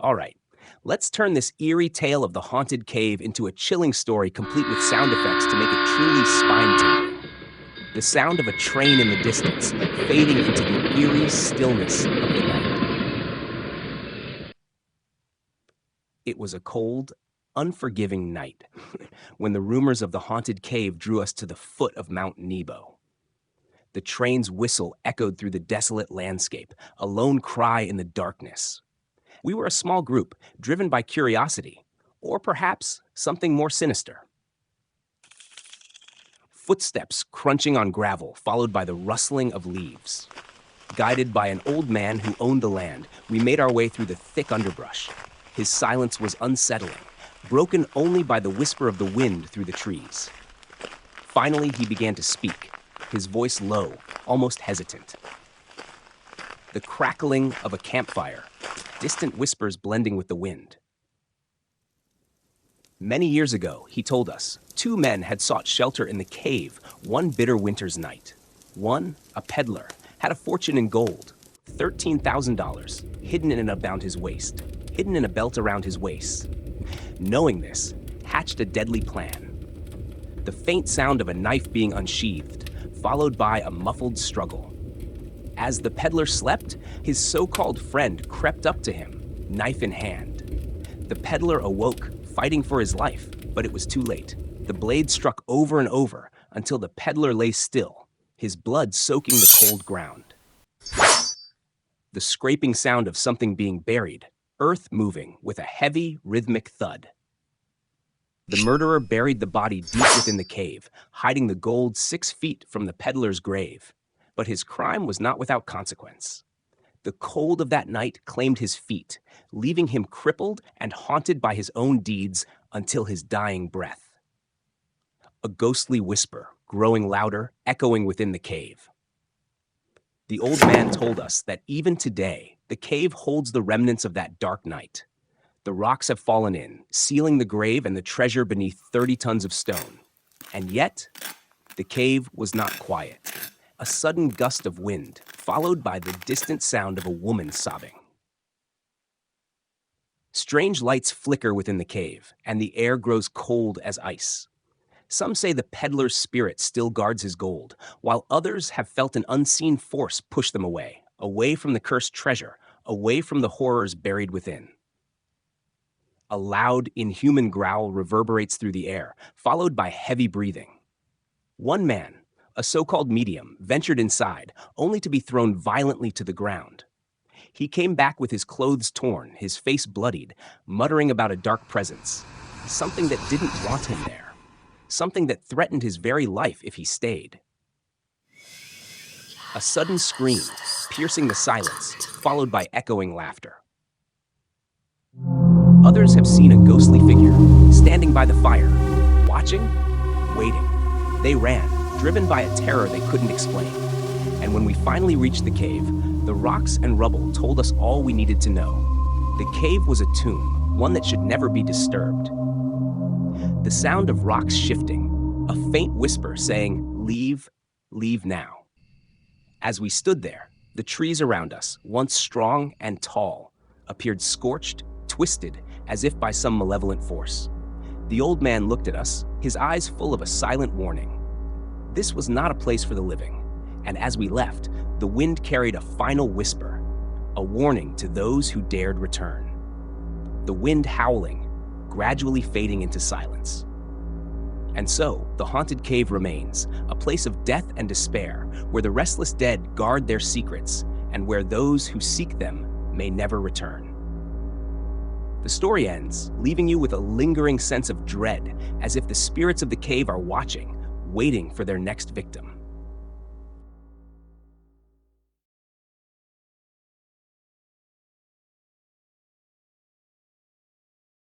All right, let's turn this eerie tale of the haunted cave into a chilling story complete with sound effects to make it truly spine-tingling. The sound of a train in the distance, fading into the eerie stillness of the night. It was a cold, unforgiving night when the rumors of the haunted cave drew us to the foot of Mount Nebo. The train's whistle echoed through the desolate landscape, a lone cry in the darkness. We were a small group, driven by curiosity, or perhaps something more sinister. Footsteps crunching on gravel, followed by the rustling of leaves. Guided by an old man who owned the land, we made our way through the thick underbrush. His silence was unsettling, broken only by the whisper of the wind through the trees. Finally, he began to speak, his voice low, almost hesitant. The crackling of a campfire, distant whispers blending with the wind. Many years ago, he told us, two men had sought shelter in the cave one bitter winter's night. One, a peddler, had a fortune in gold, $13,000, hidden in a belt around his waist. Knowing this, hatched a deadly plan. The faint sound of a knife being unsheathed, followed by a muffled struggle. As the peddler slept, his so-called friend crept up to him, knife in hand. The peddler awoke, fighting for his life, but it was too late. The blade struck over and over until the peddler lay still, his blood soaking the cold ground. The scraping sound of something being buried, earth moving with a heavy, rhythmic thud. The murderer buried the body deep within the cave, hiding the gold 6 feet from the peddler's grave. But his crime was not without consequence. The cold of that night claimed his feet, leaving him crippled and haunted by his own deeds until his dying breath. A ghostly whisper, growing louder, echoing within the cave. The old man told us that even today, the cave holds the remnants of that dark night. The rocks have fallen in, sealing the grave and the treasure beneath 30 tons of stone. And yet, the cave was not quiet. A sudden gust of wind, followed by the distant sound of a woman sobbing. Strange lights flicker within the cave, and the air grows cold as ice. Some say the peddler's spirit still guards his gold, while others have felt an unseen force push them away from the cursed treasure, away from the horrors buried within. A loud, inhuman growl reverberates through the air, followed by heavy breathing. One man, a so-called medium, ventured inside, only to be thrown violently to the ground. He came back with his clothes torn, his face bloodied, muttering about a dark presence, something that didn't want him there, something that threatened his very life if he stayed. A sudden scream, piercing the silence, followed by echoing laughter. Others have seen a ghostly figure, standing by the fire, watching, waiting. They ran, driven by a terror they couldn't explain. And when we finally reached the cave, the rocks and rubble told us all we needed to know. The cave was a tomb, one that should never be disturbed. The sound of rocks shifting, a faint whisper saying, "Leave, leave now." As we stood there, the trees around us, once strong and tall, appeared scorched, twisted, as if by some malevolent force. The old man looked at us, his eyes full of a silent warning. This was not a place for the living, and as we left, the wind carried a final whisper, a warning to those who dared return. The wind howling, gradually fading into silence. And so, the haunted cave remains, a place of death and despair, where the restless dead guard their secrets, and where those who seek them may never return. The story ends, leaving you with a lingering sense of dread, as if the spirits of the cave are watching, waiting for their next victim.